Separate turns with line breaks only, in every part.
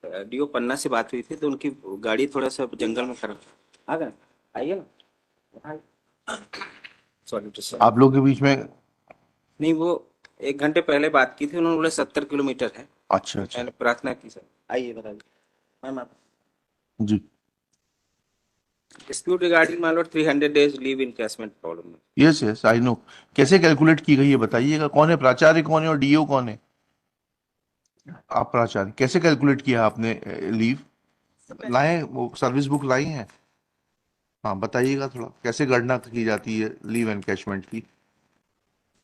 Do पन्ना से बात हुई थी, तो उनकी गाड़ी थोड़ा सा जंगल में खराब आ गए। आइए ना, सॉरी टू सर।
आप लोग के बीच में?
नहीं, वो 1 घंटे पहले बात की थी, उन्होंने बोला 70 किलोमीटर है।
अच्छा अच्छा।
मैंने प्रार्थना की सर। आइए बताइए मैम आप।
जी।
Dispute regarding my lord 300 days leave encashment problem.
Yes yes I know. कैसे कैलकुलेट की गई है बताइएगा? कौन है प्राचार्य, कौन है और डीओ कौन है? आप प्राचार्य, कैसे कैलकुलेट किया आपने लीव? लाए वो सर्विस बुक लाई है? हाँ बताइएगा थोड़ा, कैसे गणना की जाती है लीव एनकैशमेंट की?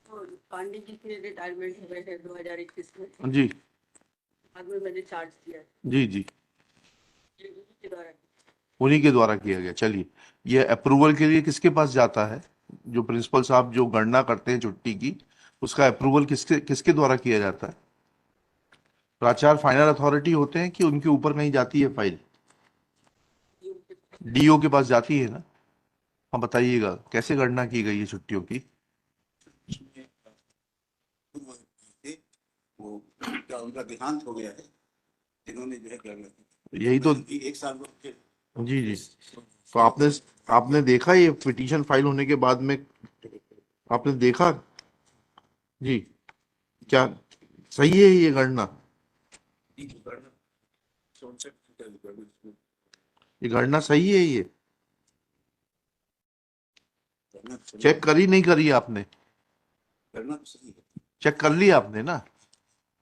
पांडे जी के रिटायरमेंट हुए हैं 2021 में,
जी
बाद में मैंने चार्ज किया है,
जी जी।
ये उन्हीं के द्वारा।
उन्हीं के द्वारा किया गया। चलिए, ये अप्रूवल के लिए किसके पास जाता है? जो प्रिंसिपल साहब जो गणना करते हैं छुट्टी की, उसका अप्रूवल किसके किसके द्वारा किया जाता है? प्राचार्य फाइनल अथॉरिटी होते हैं कि उनके ऊपर कहीं जाती है फाइल? डीओ के पास जाती है ना? हाँ बताइएगा, कैसे गणना की गई है छुट्टियों की?
वो क्या उनका देहांत हो गया है, जिन्होंने जो है क्या
यही तो।
एक साल
जी जी। तो आपने आपने देखा ये पिटीशन फाइल होने के बाद में? आपने देखा? जी। क्या सही है ये गणना? ये गणना सही है ये? चेक करी नहीं करी आपने?
करना तो सही है।
चेक कर लिया आपने ना?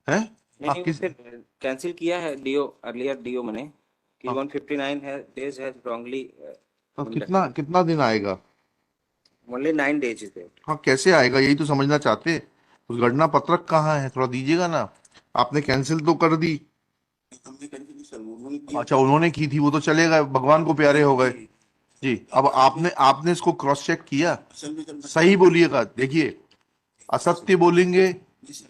है?
नहीं
आप
नहीं, वो
किस?
फिर कैंसिल किया है डीओ, अर्लियर डीओ मैंने कि
हाँ,
159 है डेज हैज रॉन्गली
तो
बिन
कितना कितना दिन आएगा?
Only 9 days is there.
हाँ कैसे आएगा, यही तो समझना चाहते हैं। उस गणना पत्रक कहाँ है, थोड़ा दीजिएगा ना। आपने कैंसिल तो कर दी।
हमने करी थी सर, उन्होंने किया
अच्छा उन्होंने की थी, वो तो चले गए, भगवान को प्यारे हो गए। जी, अब आपने आपने इसको क्रॉस चेक किया?
असल में जब
सही बोलिएगा, देखिए असत्य बोलेंगे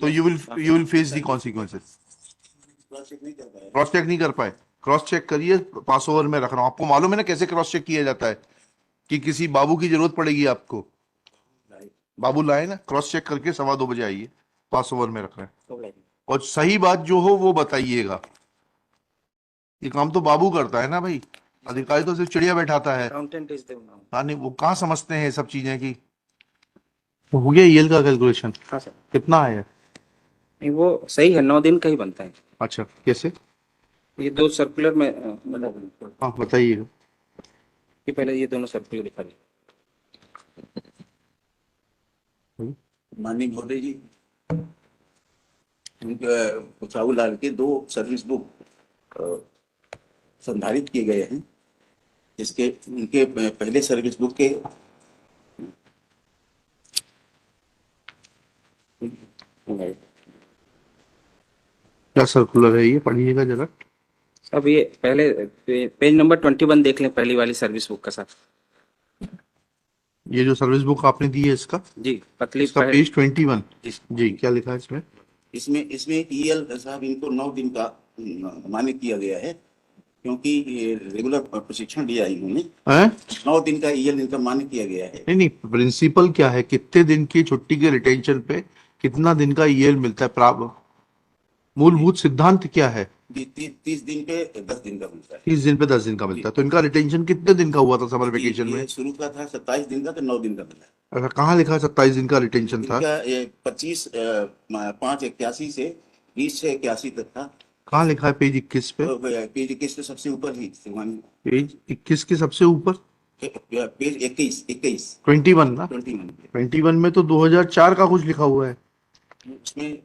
तो you will face the consequences.
Cross check नहीं कर पाया।
क्रॉस चेक नहीं कर पाए? क्रॉस चेक करिए, पास ओवर में रख रहा हूँ। आपको मालूम है ना कैसे क्रॉस चेक किया जाता है? कि किसी बाबू की जरूरत पड़ेगी आपको, बाबू लाए ना, क्रॉस चेक करके 2:15 आइए, पास ओवर में रख रहे हैं। और सही बात जो हो वो बताइएगा। ये काम तो बाबू करता है ना भाई, अधिकारी तो सिर्फ चिड़िया बैठाता है।
Accountant is the now.
हाँ नहीं, वो कहाँ समझते हैं ये सब चीजें की। हो गया ईएल का कैलकुलेशन?
हाँ सर।
कितना आया?
नहीं, वो सही है, 9 दिन का ही बनता है।
अच्छा कैसे?
ये दो सर्कुलर में
हाँ बताइएगा।
ये पहले ये दोनों सर्कुलर दिखा दीजिए।
माननीय महोदय जी, साहू लाल के 2 सर्विस बुक संधारित किए गए हैं, जिसके उनके पहले सर्विस बुक के
क्या सर्कुलर है ये, पढ़िएगा जरा।
अब ये पहले पेज नंबर 21 देख लें, पहली वाली सर्विस बुक का साथ।
ये जो सर्विस बुक आपने दी है इसका
जी पतली
इसका पेज 21।
जी।
जी क्या लिखा है इसमें?
इसमें ईएल साहब इनको 9 दिन का मान्य किया गया है, क्योंकि ये रेगुलर प्रशिक्षण दिया इन्होंने।
हैं?
9 दिन का ईएल इनका मान्य किया गया है।
नहीं नहीं, प्रिंसिपल क्या है, कितने दिन की छुट्टी के रिटेंशन पे कितना दिन का ईएल मिलता है? मूलभूत सिद्धांत क्या है?
30 दिन पे 10 दिन का मिलता है।
30 दिन पे 10 दिन का मिलता है। तो इनका रिटेंशन कितने दिन का हुआ था समर वेकेशन
ये
में?
शुरू का था 27 दिन का, तो 9 दिन का मिला है।
अच्छा कहाँ लिखा है 27 दिन का रिटेंशन था?
इनका 25/5/81 से 20/6/81 तक था।
कहाँ लिखा है पेज 21 पे?
पेज 21 पे सबसे ऊपर ही
पेज 21 के सबसे ऊपर
पेज 21
21 ना?
21
21 में तो 2004 का कुछ लिखा हुआ है।
उसमें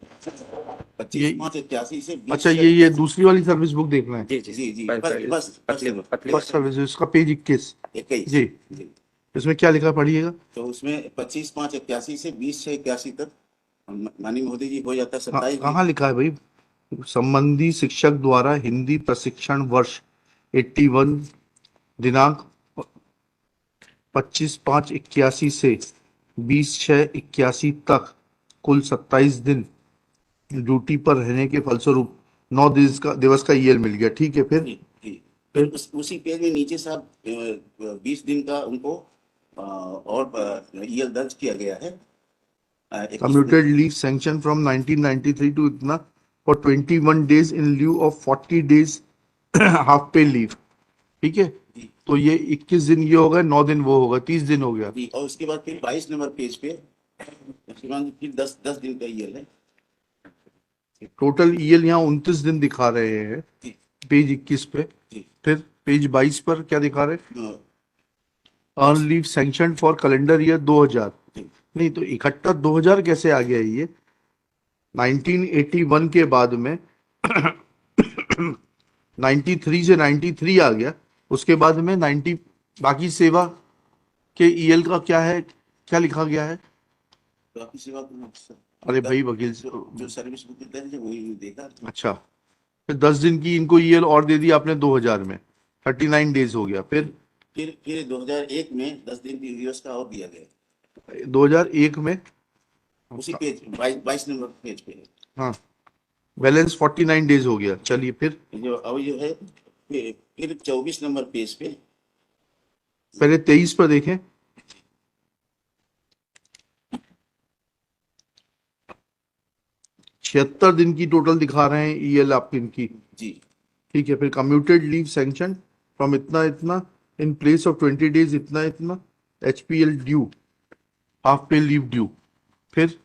25/5/81 से 20।
अच्छा ये दूसरी वाली सर्विस बुक देखना है?
जी जी
जी जी,
बस पतली पतली
फर्स्ट सर्विस, इसका पेज 21।
21
जी। इसमें क्या लिखा है पढ़िएगा।
तो उसमें 25/5/81 से 20/6/81 तक माननीय महोदय जी हो जाता है 27
कहाँ लिखा है भाई? संबंधी शिक्षक द्वारा हिंदी प्रशिक्षण वर्ष 81 दिनांक 25/5/81 से 20/6/81 तक कुल 27 दिन ड्यूटी पर रहने के फलस्वरूप 9 दिवस का ईएल मिल गया। ठीक है फिर?
जी। फिर उसी पेज में नीचे साहब 20 दिन का उनको और ईएल दर्ज किया गया है।
Commuted leave sanction from 1993 to इतना for 21 days in lieu of 40 days half pay leave, ठीक है।
जी
तो ये 21 दिन ये होगा, 9 दिन वो होगा, 30 दिन हो गया।
जी। और उसके बाद फिर 22 नंबर पेज पे उसके बाद फिर 10 दिन का ईएल है।
टोटल ईएल यहाँ 29 दिन दिखा रहे हैं
जी
पेज 21 पे।
जी।
फिर पेज 22 पर क्या दिखा रहे हैं?
Uh,
earn leave sanction for calendar year 2000।
जी
नहीं तो इकट्ठा 2000 कैसे आ गया ये? 1981 के बाद में 93 से 93 आ गया, उसके बाद में 90 बाकी सेवा के ईएल का क्या है, क्या लिखा गया है?
तो आपकी सेवा
अरे भाई वकील
जो सर्विस बुक देते हैं वही देखा।
अच्छा, फिर 10 दिन की इनको ईएल और दे दी आपने 2000 में, 39 डेज हो गया। फिर
2001 में 10 दिन की दिवस का और दिया गया
2001 में,
उसी पेज 22 नंबर पेज पे।
हाँ, बैलेंस 49 डेज हो गया। चलिए फिर
जो अब जो है फिर 24 नंबर पेज पे
पहले 23 पर देखें। छिहत्तर दिन की टोटल दिखा रहे हैं ईएल आपकी इनकी,
जी
ठीक है। फिर कम्यूटेड लीव सैंक्शन फ्रॉम इतना इतना इन प्लेस ऑफ 20 डेज इतना इतना, HPL due, half pay leave due. फिर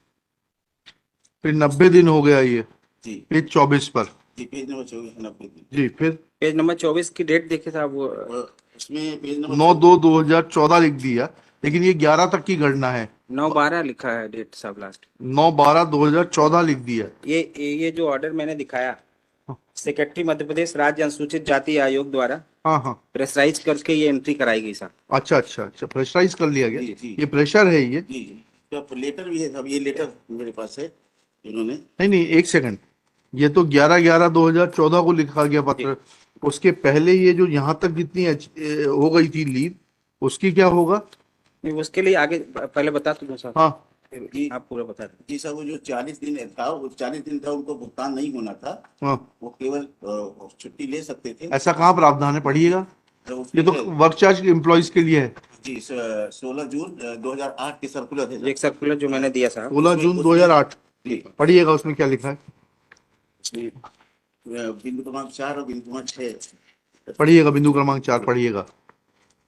90 दिन हो गया ये
जी
पेज 24 पर।
जी। पेज नंबर 24 90 दिन।
जी फिर
पेज नंबर 24 की डेट देखे साहब वो
और उसमें पेज नंबर
9/2/2014 लिख दिया, लेकिन ये 11 तक की गणना है।
9/12 लिखा है डेट साहब लास्ट।
9/12/2014 लिख दिया।
ये जो ऑर्डर मैंने दिखाया सेक्रेटरी मध्य प्रदेश राज्य अनुसूचित जाति आयोग द्वारा
हाँ हाँ,
प्रेशराइज करके ये एंट्री कराई गई साहब।
अच्छा अच्छा अच्छा, प्रेशराइज कर लिया
जी,
गया।
जी।
ये प्रेशर है ये?
जी जी। तो लेटर भी है। अब ये लेटर मेरे पास है इन्होंने।
नहीं नहीं, एक सेकंड, ये तो 11/11/2014 को लिखा गया पत्र। उसके पहले ये जो यहाँ तक जितनी हो गई थी लीव, उसकी क्या होगा?
नहीं, उसके लिए आगे पहले बता तो दो साहब।
हाँ
जी
आप पूरा बता दें।
जी साहब, वो जो 40 दिन था वो 40 दिन था उनको भुगतान नहीं होना था।
हाँ,
वो केवल छुट्टी ले सकते थे।
ऐसा कहाँ प्रावधान है, पढ़िएगा।
तो वो
ये तो
फिर-
वर्क चार्ज एम्प्लॉयज के लिए है।
जी 16 जून 2008 के सर्कुलर है
एक सर्कुलर जो मैंने दिया साहब
16 जून 2008।
जी।
पढ़िएगा उसमें क्या लिखा है,
उसमें बिंदु क्रमांक 4 और बिंदु क्रमांक 6।
पढ़िएगा बिंदु क्रमांक 4 पढ़िएगा।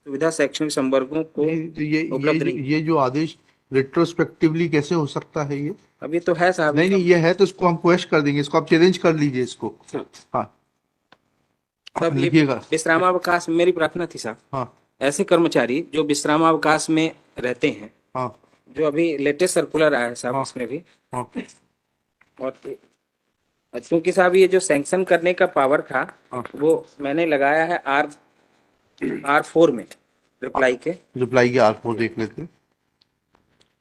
सुविधा शैक्षणिक संवर्गों को उपलब्ध नहीं।
ये जो आदेश रिट्रोस्पेक्टिवली कैसे हो सकता है ये?
अभी तो है साहब।
नहीं नहीं, ये है तो इसको हम क्वेश्चन कर देंगे, इसको आप चैलेंज कर लीजिए इसको। हाँ
साहब ये
लिखिएगा।
विश्रामावकाश, मेरी प्रार्थना थी साहब,
हाँ
ऐसे कर्मचारी जो विश्रामावकाश में रहते हैं,
हाँ
जो अभी लेटेस्ट सर्कुलर आया है साहब
हाँ।
उसमें भी,
हाँ
और क्योंकि साहब ये जो सैंक्शन करने का पावर था
हाँ।
वो मैंने लगाया है R4 में रिप्लाई के।
रिप्लाई के R4 देख लेते हैं।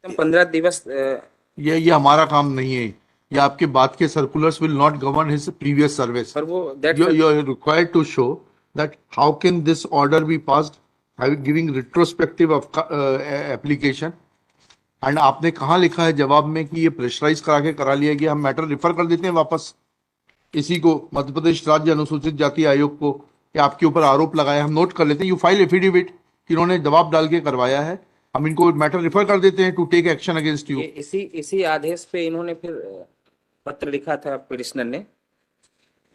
15 दिवस
ये हमारा काम नहीं है, ये आपके बाद के circulars will not govern his previous service.
पर वो that
you are required to show that how can this order be passed giving retrospective of application, and आपने कहाँ लिखा है जवाब में कि ये प्रेशराइज करा के करा लिया गया? हम मैटर रिफर कर देते हैं वापस इसी को मध्य प्रदेश राज्य अनुसूचित जाति आयोग को, कि आपके ऊपर आरोप लगाया, हम नोट कर लेते हैं। यू फाइल एफिडेविट कि इन्होंने जवाब डाल के करवाया है, हम इनको मैटर रिफर कर देते हैं to take action against you.
इसी आदेश पे इन्होंने फिर पत्र लिखा था पिटिशनर ने।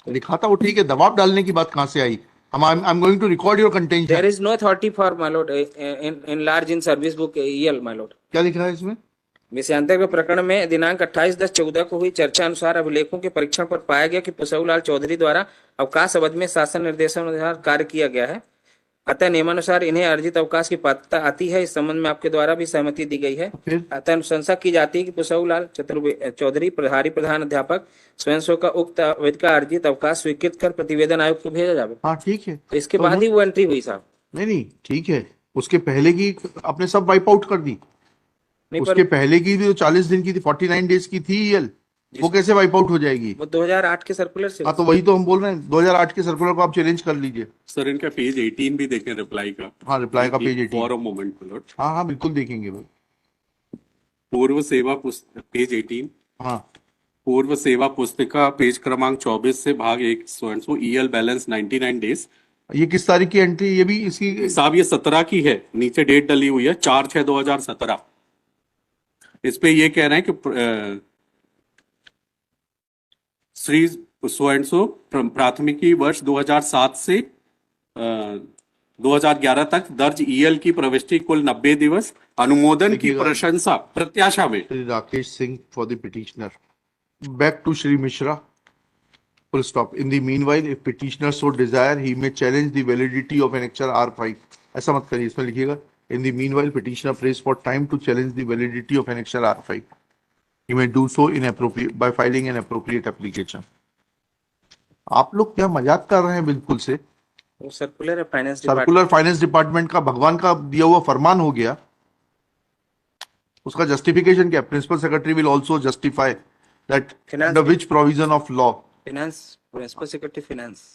लिखा था वो ठीक है, दबाव डालने की बात कहाँ से आई? I am going to record your contention.
There is no authority for my lord enlarge in service book EL my lord।
क्या लिखा है इसमें?
विषयांतर के प्रकरण में दिनांक 28/10/14 को हुई चर्चा अनुसार अभिलेखों के परीक्षण पर पाया गया कि पुसौलाल चौधरी द्वारा अवकाश अवधि में शासन निर्देशन अनुसार कार्य किया गया है, अतः नियमानुसार इन्हें अर्जित अवकाश की पात्रता आती है। इस संबंध में आपके द्वारा भी सहमति दी गई है।
फिर
अतः अनुशंसा की जाती है कि पुसौलाल चौधरी प्रभारी प्रधान अध्यापक स्वयं सेवक का उक्त अवधि का अर्जित अवकाश स्वीकृत कर प्रतिवेदन आयोग को भेजा जाए।
हाँ ठीक है,
तो इसके बाद ही वो एंट्री हुई साहब।
नहीं नहीं ठीक है, उसके पहले की आपने सब वाइप आउट कर दी।
नहीं
उसके
पर
पहले की भी जो 40 दिन की थी, 49 डेज की थी ईएल, वो कैसे वाइप आउट हो जाएगी?
वो 2008 के सर्कुलर से।
हाँ तो वही तो हम बोल रहे हैं, 2008 के सर्कुलर को आप चैलेंज कर लीजिए।
सर इनका पेज 18 भी देखें रिप्लाई का।
हाँ रिप्लाई का page 18।
For a moment milord.
हाँ हाँ बिल्कुल देखेंगे भाई।
पूर्व सेवा पेज 18,
हाँ
पूर्व सेवा पुस्तिका पेज क्रमांक 24 से भाग 1 सो ईएल बैलेंस 99 डेज।
ये किस तारीख की एंट्री? ये भी इसकी
साहब ये 17 की है, नीचे डेट डली हुई है 4/6/2017। इस पे ये कह रहे हैं कि श्री सो एंड सो प्राथमिकी वर्ष 2007 से 2011 तक दर्ज ईएल की प्रविष्टि कुल 90 दिवस, अनुमोदन की
देखिएगा।
प्रशंसा प्रत्याशा में।
Shri Rakesh Singh for the petitioner. Back to Shri Mishra. Full stop. In the meanwhile, if petitioner so desire, he may challenge the validity of annexure R5. ऐसा मत करिए, इसमें लिखिएगा. In the meanwhile, petitioner prays for time to challenge the validity of annexure R5. He may do so by filing an appropriate application. आप लोग क्या मजाक कर रहे हैं बिल्कुल से?
वो सर्कुलर है finance department.
Circular finance department का भगवान का दिया हुआ फरमान हो गया, उसका जस्टिफिकेशन क्या? Principal secretary will also justify that under which provision of law
finance, principal secretary finance.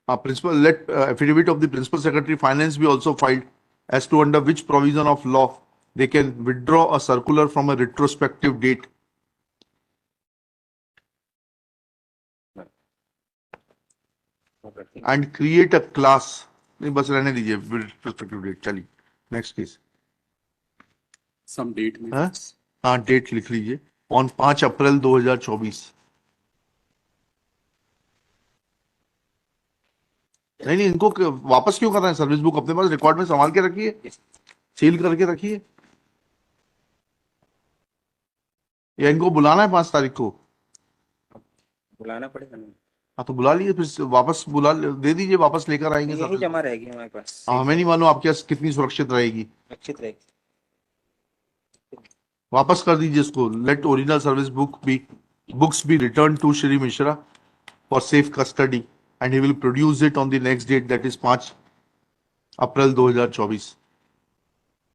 Principal let affidavit of the principal secretary finance be also filed as to under which provision of law they can withdraw a circular from a retrospective date. And create a class. नहीं, बस रहने दीजिए retrospective date. चलिए next case.
Some date में
हाँ, date लिख लीजिए, on 5 April 2024। नहीं, इनको वापस क्यों कर रहे हैं? सर्विस बुक अपने पास रिकॉर्ड में संभाल के रखिए, सील करके रखिए, या इनको बुलाना है 5 तारीख को?
बुलाना पड़ेगा ना।
हाँ, तो बुला लीजिए, फिर वापस दे दीजिए, वापस लेकर आएंगे
यही
सर्विस।
जमा रहेगी हमारे पास।
हाँ, हमें नहीं मालूम आपके पास कितनी सुरक्षित रहेगी,
सुरक्षित रहेगी।
वापस कर दीजिए इसको। Let original service books be return to Shri Mishra for safe custody and he will produce it on the next date, that is 5 April 2024।